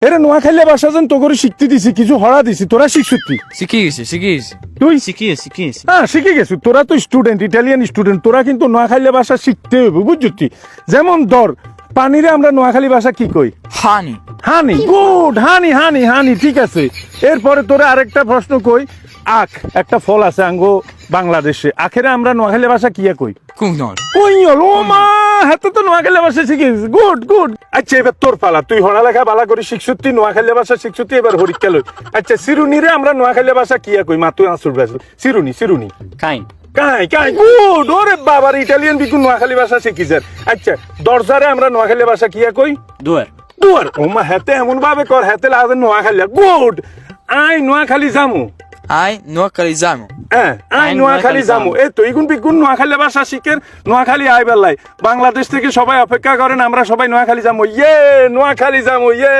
এরে নোয়াখালী ভাষা যেন তো করে শিখতে দিছি, কিছু হরা দিছি, তোরা শিখছুতি? শিখে গেছি তুই শিখিয়েছি হ্যাঁ শিখে গেছো, তোরা তো স্টুডেন্ট, ইটালিয়ান স্টুডেন্ট, তোরা কিন্তু নোয়াখালী ভাষা শিখতে হবে, বুঝছি? যেমন ধর পানিরে আমরা নোয়াখালী ভাষা কি কই? হানি হানি। গুড, হানি হানি হানি, ঠিক আছে। এরপরে তোরা আরেকটা প্রশ্ন কই, আখ একটা ফল আছে আঙ্গো বাংলাদেশে, আখেরে আমরা নোয়াখালী ভাষা কিয়া কই? কুনল কইল। ও মা, হাতে তো নোয়াখালী ভাষা শিখিস, গুড গুড। আচ্ছা এবার তোর পালা, তুই পড়ালেখা বালা করে শিখছুতি, নোয়াখালী ভাষা শিখছুতি, এবার হরিকা লই। আচ্ছা সিরুনিরে আমরা নোয়াখালী ভাষা কিয়া কই? মাতুই আসুর ভাষা সিরুনি, সিরুনি কাইন কাই কাই, গুড। ওরে বাবার, ইটালিয়ান বিকু নোয়াখালী ভাষা শিখিছেন। আচ্ছা দরজারে আমরা নোয়াখালী ভাষা কিয়া কই? দুয়ার দুয়ার। ও মা, হাতে এমন ভাবে কর, হাতে লাগে নোয়াখালী, গুড। আই নোয়াখালী জামু, আই নোয়াখালী যামু হ্যাঁ আই নোয়াখালী জামু। এই তো ইগুন বিগুন নোয়াখালী ভাষা শিখেন, নোয়াখালী আই বেলায় বাংলাদেশ থেকে সবাই অপেক্ষা করেন, আমরা সবাই নোয়াখালী জামু, ইয়ে নোয়াখালী জামু, ইয়ে।